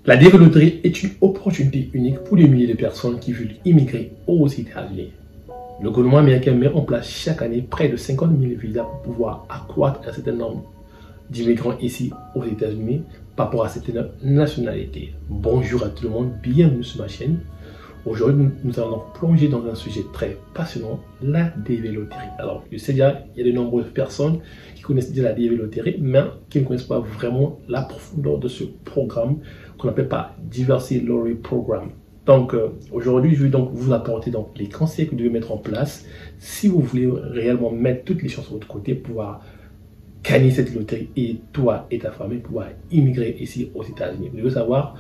La DV Loterie est une opportunité unique pour des milliers de personnes qui veulent immigrer aux États-Unis. Le gouvernement américain met en place chaque année près de 50 000 visas pour pouvoir accroître un certain nombre d'immigrants ici aux États-Unis par rapport à certaines nationalités. Bonjour à tout le monde, bienvenue sur ma chaîne. Aujourd'hui, nous allons plonger dans un sujet très passionnant, la DV Loterie. Alors, je sais déjà, il y a de nombreuses personnes qui connaissent déjà la DV Loterie, mais qui ne connaissent pas vraiment la profondeur de ce programme qu'on appelle pas Diversity Lottery Program. Donc, aujourd'hui, je vais donc vous apporter donc les conseils que vous devez mettre en place si vous voulez réellement mettre toutes les chances de votre côté pour pouvoir gagner cette loterie et toi et ta famille pouvoir immigrer ici aux États-Unis. Vous devez savoir,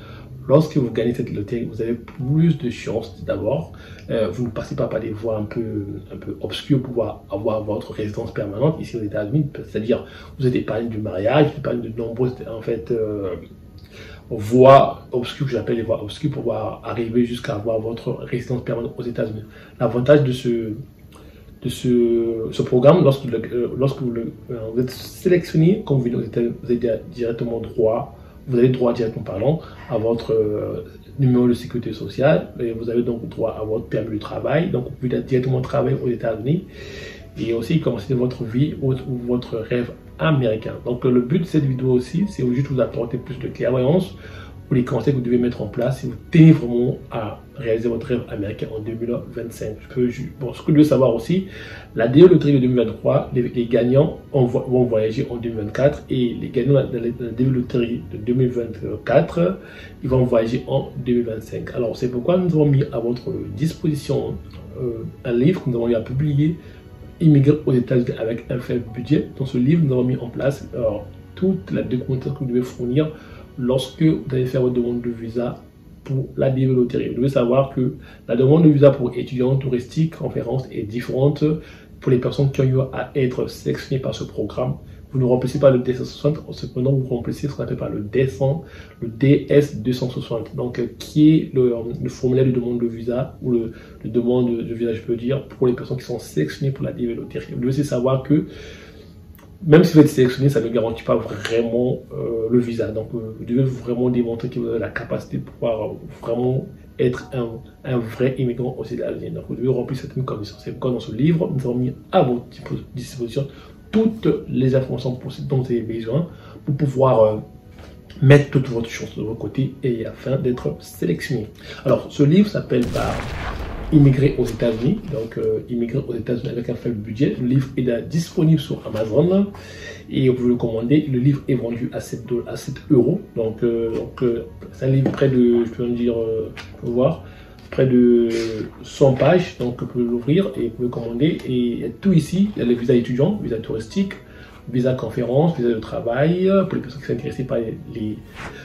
lorsque vous gagnez cette loterie, vous avez plus de chances. D'abord, vous ne passez pas par des voies un peu obscures pour pouvoir avoir votre résidence permanente ici aux États-Unis. C'est-à-dire, vous êtes épargné du mariage, vous êtes épargné de nombreuses voies obscures, que j'appelle les voies obscures, pour pouvoir arriver jusqu'à avoir votre résidence permanente aux États-Unis. L'avantage de ce programme, lorsque vous êtes sélectionné, quand vous venez aux États-Unis, vous avez directement droit. Vous avez droit directement parlant à votre numéro de sécurité sociale et vous avez donc droit à votre permis de travail. Donc vous pouvez directement travailler aux États-Unis et aussi commencer votre vie ou votre rêve américain. Donc le but de cette vidéo aussi, c'est juste vous apporter plus de clairvoyance pour les conseils que vous devez mettre en place si vous tenez vraiment à réaliser votre rêve américain en 2025. Ce que vous devez savoir aussi, la DV Loterie de 2023, les gagnants vont voyager en 2024 et les gagnants de la DV Loterie de 2024, ils vont voyager en 2025. Alors c'est pourquoi nous avons mis à votre disposition un livre que nous avons eu à publier, Immigrer aux États-Unis avec un faible budget. Dans ce livre, nous avons mis en place toute la documentation que vous devez fournir lorsque vous allez faire votre demande de visa pour la DV Loterie. Vous devez savoir que la demande de visa pour étudiants touristiques, conférences est différente pour les personnes qui ont eu à être sélectionnées par ce programme. Vous ne remplissez pas le DS160, cependant vous remplissez ce qu'on appelle le DS260, donc qui est le formulaire de demande de visa, ou le demande de visa, je peux dire, pour les personnes qui sont sélectionnées pour la DV Loterie. Vous devez aussi savoir que même si vous êtes sélectionné, ça ne garantit pas vraiment le visa. Donc, vous devez vraiment démontrer que vous avez la capacité de pouvoir vraiment être un vrai immigrant aux États-Unis. Donc, vous devez remplir certaines conditions. C'est pourquoi dans ce livre, nous avons mis à votre disposition toutes les informations possibles dont vous avez besoin pour pouvoir mettre toute votre chance de votre côté et afin d'être sélectionné. Alors, ce livre s'appelle Immigrer aux États-Unis, donc immigrer aux États-Unis avec un faible budget. Le livre est disponible sur Amazon et vous pouvez le commander. Le livre est vendu à 7 €. Donc c'est un livre près de, je peux dire, près de 100 pages. Donc vous pouvez l'ouvrir et vous pouvez commander. Et il y a tout ici. Il y a les visas étudiants, visas touristiques, visa conférence, visa de travail, pour les personnes qui sont intéressées par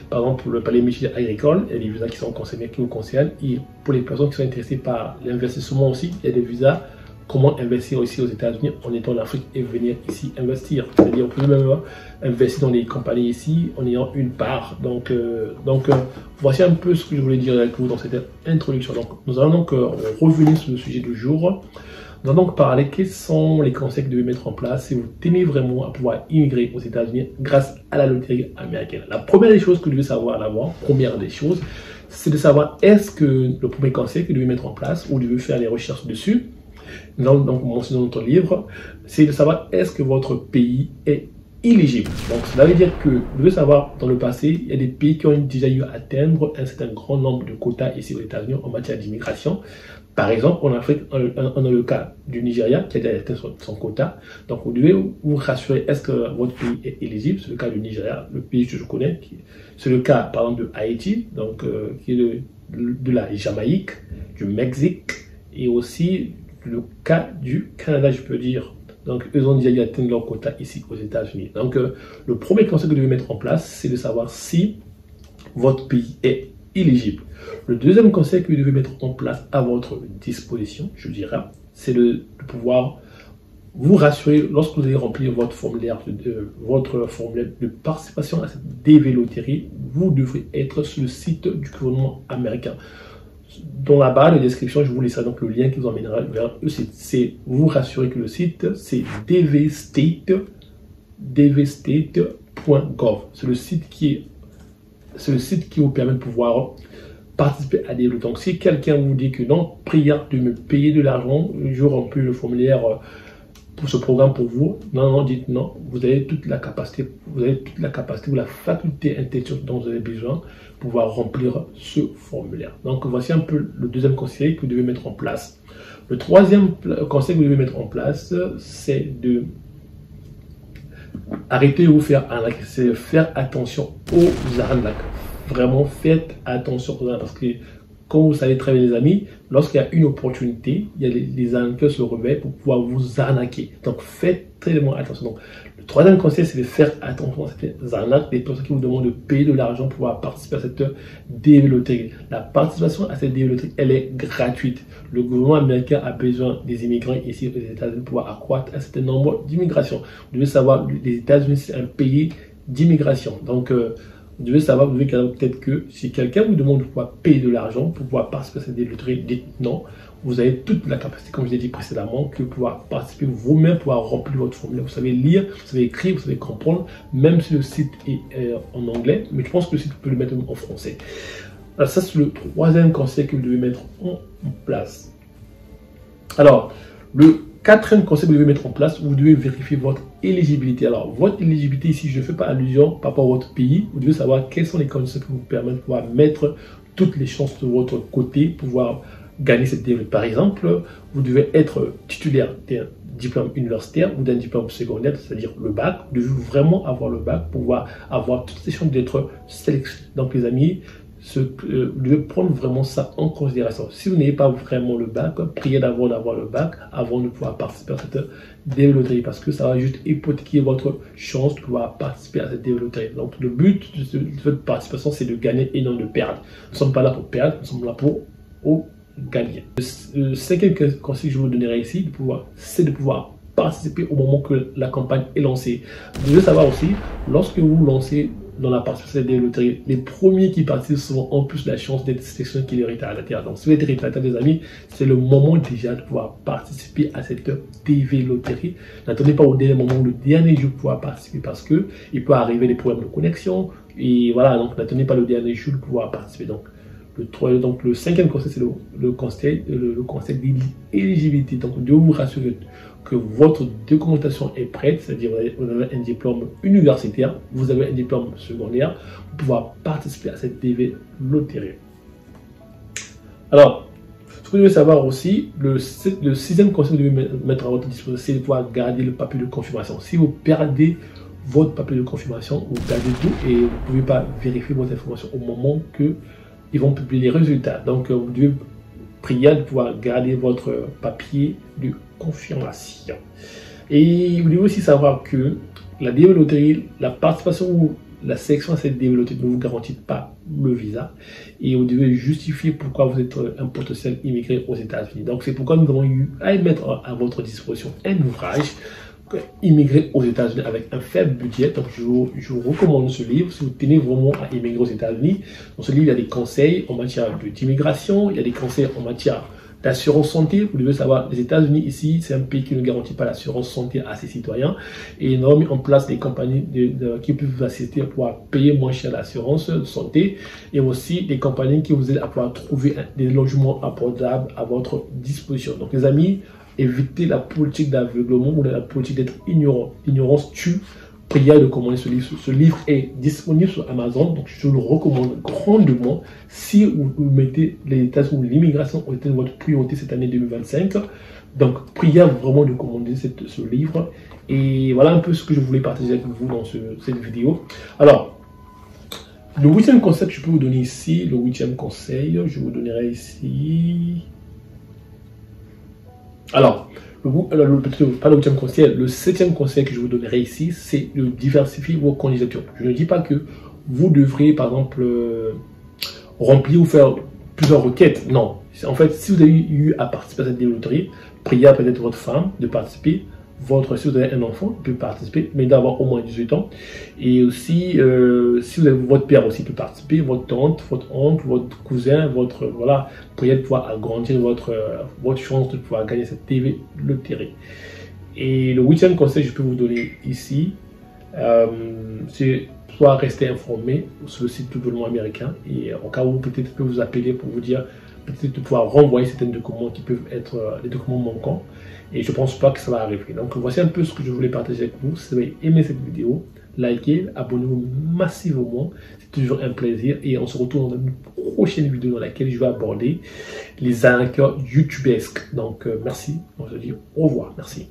par exemple, par les métiers agricoles, il y a des visas qui sont concernés, qui vous concernent, et pour les personnes qui sont intéressées par l'investissement aussi, il y a des visas, comment investir ici aux États-Unis en étant en Afrique et venir ici investir. C'est-à-dire, vous pouvez même investir dans des compagnies ici en ayant une part. Donc voici un peu ce que je voulais dire avec vous dans cette introduction. Donc, nous allons donc revenir sur le sujet du jour. Nous allons donc parler quels sont les conseils que vous devez mettre en place si vous tenez vraiment à pouvoir immigrer aux États-Unis grâce à la loterie américaine. La première des choses que vous devez savoir d'abord, c'est de savoir est-ce que le premier conseil que vous devez mettre en place ou vous devez faire les recherches dessus, nous allons donc mentionner dans notre livre, c'est de savoir est-ce que votre pays est éligible. Donc cela veut dire que vous devez savoir dans le passé, il y a des pays qui ont déjà eu à atteindre un certain grand nombre de quotas ici aux États-Unis en matière d'immigration. Par exemple, en Afrique, on a le cas du Nigeria qui a déjà atteint son quota. Donc, vous devez vous rassurer, est-ce que votre pays est éligible? C'est le cas du Nigeria, le pays que je connais. C'est le cas, par exemple, de Haïti, donc, qui est de la Jamaïque, du Mexique, et aussi le cas du Canada, je peux dire. Donc, eux ont déjà atteint leur quota ici aux États-Unis. Donc, le premier conseil que vous devez mettre en place, c'est de savoir si votre pays est éligible. Le deuxième conseil que vous devez mettre en place à votre disposition, je dirais, c'est de pouvoir vous rassurer lorsque vous allez remplir votre formulaire de participation à cette DV Loterie. Vous devrez être sur le site du gouvernement américain. Dans la barre de description, je vous laisserai donc le lien qui vous emmènera vers eux. C'est vous rassurer que le site, c'est dvstate.gov. C'est le site qui est c'est le site qui vous permet de pouvoir participer à des lots. Donc, si quelqu'un vous dit que non, prière de me payer de l'argent, je remplis le formulaire pour ce programme pour vous. Non, non, dites non. Vous avez toute la capacité, ou la faculté intellectuelle dont vous avez besoin pour pouvoir remplir ce formulaire. Donc, voici un peu le deuxième conseil que vous devez mettre en place. Le troisième conseil que vous devez mettre en place, c'est de arrêter de vous faire arnaquer. C'est faire attention aux arnaques. Vraiment, faites attention aux arnaques parce que, comme vous savez très bien les amis, lorsqu'il y a une opportunité, il y a les arnaqueurs se réveillent pour pouvoir vous arnaquer. Donc faites très attention. Donc, le troisième conseil, c'est de faire attention à ces arnaques, des personnes qui vous demandent de payer de l'argent pour pouvoir participer à cette DV loterie. La participation à cette DV loterie, elle est gratuite. Le gouvernement américain a besoin des immigrants ici aux États-Unis pour pouvoir accroître un certain nombre d'immigrations. Vous devez savoir, les États-Unis, c'est un pays d'immigration. Donc, vous devez savoir, vous devez peut-être que si quelqu'un vous demande de pouvoir payer de l'argent pour pouvoir participer à cette loterie, dites non. Vous avez toute la capacité, comme je l'ai dit précédemment, que pouvoir participer vous-même, pouvoir remplir votre formulaire. Vous savez lire, vous savez écrire, vous savez comprendre, même si le site est en anglais, mais je pense que le site peut le mettre en français. Alors ça, c'est le troisième conseil que vous devez mettre en place. Alors, le quatrième conseil que vous devez mettre en place, vous devez vérifier votre éligibilité. Alors, votre éligibilité ici, je ne fais pas allusion par rapport à votre pays. Vous devez savoir quelles sont les conditions qui vous permettent de pouvoir mettre toutes les chances de votre côté pour pouvoir gagner cette DV. Par exemple, vous devez être titulaire d'un diplôme universitaire ou d'un diplôme secondaire, c'est-à-dire le bac. Vous devez vraiment avoir le bac pour pouvoir avoir toutes les chances d'être sélectionné. Donc, les amis, vous devez prendre vraiment ça en considération. Si vous n'avez pas vraiment le bac, priez d'abord d'avoir le bac avant de pouvoir participer à cette DV loterie parce que ça va juste hypothéquer votre chance de pouvoir participer à cette DV loterie. Donc le but de cette participation, c'est de gagner et non de perdre. Nous ne sommes pas là pour perdre, nous sommes là pour gagner. Le cinquième conseil que je vous donnerai ici, c'est de pouvoir participer au moment que la campagne est lancée. Vous devez savoir aussi, lorsque vous lancez dans la participation des loteries, les premiers qui participent souvent ont plus la chance d'être sélectionnés qui les retardataires. Donc, si vous êtes retardataire, des amis, c'est le moment déjà de pouvoir participer à cette DV loterie. N'attendez pas au dernier moment ou le dernier jour pour pouvoir participer parce que il peut arriver des problèmes de connexion. Et voilà, donc n'attendez pas le dernier jour pour pouvoir participer. Donc, le cinquième conseil, c'est le conseil d'éligibilité. Donc, de vous rassurer que votre documentation est prête, c'est-à-dire vous avez un diplôme universitaire, vous avez un diplôme secondaire, pour pouvoir participer à cette DV loterie. Alors, ce que vous devez savoir aussi, le sixième conseil que vous devez mettre à votre disposition, c'est de pouvoir garder le papier de confirmation. Si vous perdez votre papier de confirmation, vous perdez tout et vous ne pouvez pas vérifier votre information au moment que ils vont publier les résultats. Donc, vous devez prier de pouvoir garder votre papier de confirmation. Et vous devez aussi savoir que la DV loterie, la participation ou la sélection à cette DV loterie ne vous garantit pas le visa. Et vous devez justifier pourquoi vous êtes un potentiel immigré aux États-Unis. Donc, c'est pourquoi nous avons eu à mettre à votre disposition un ouvrage immigrer aux États-Unis avec un faible budget. Donc, je vous recommande ce livre si vous tenez vraiment à immigrer aux États-Unis. Dans ce livre, il y a des conseils en matière d'immigration, il y a des conseils en matière d'assurance santé. Vous devez savoir, les États-Unis ici, c'est un pays qui ne garantit pas l'assurance santé à ses citoyens. Et ils ont mis en place des compagnies qui peuvent vous assister à pouvoir payer moins cher l'assurance santé. Et aussi des compagnies qui vous aident à pouvoir trouver des logements abordables à votre disposition. Donc, les amis, évitez la politique d'aveuglement ou la politique d'être ignorant. L'ignorance tue. Priez de commander ce livre. Ce livre est disponible sur Amazon, donc je le recommande grandement. Si vous mettez les États-Unis ou l'immigration ont été votre priorité cette année 2025, donc priez vraiment de commander ce livre. Et voilà un peu ce que je voulais partager avec vous dans cette vidéo. Alors, le huitième conseil que je peux vous donner ici, le huitième conseil, je vous donnerai ici. Alors, pas le huitième conseil, le septième conseil que je vous donnerai ici, c'est de diversifier vos candidatures. Je ne dis pas que vous devrez, par exemple, remplir ou faire plusieurs requêtes. Non. En fait, si vous avez eu à participer à cette loterie, priez à peut-être votre femme de participer. Si vous avez un enfant, il peut participer, mais d'avoir au moins 18 ans. Et aussi, si vous avez votre père aussi peut participer, votre tante, votre oncle, votre cousin, voilà, priez de pouvoir agrandir votre chance de pouvoir gagner cette TV loterie. Et le huitième conseil que je peux vous donner ici, c'est pouvoir rester informé sur le site du gouvernement américain. Et en cas où peut-être je peux vous appeler pour vous dire, peut-être de pouvoir renvoyer certains documents qui peuvent être des documents manquants. Et je ne pense pas que ça va arriver. Donc voici un peu ce que je voulais partager avec vous. Si vous avez aimé cette vidéo, likez, abonnez-vous massivement. C'est toujours un plaisir. Et on se retrouve dans une prochaine vidéo dans laquelle je vais aborder les arnaqueurs youtubesques. Donc merci. On se dit au revoir. Merci.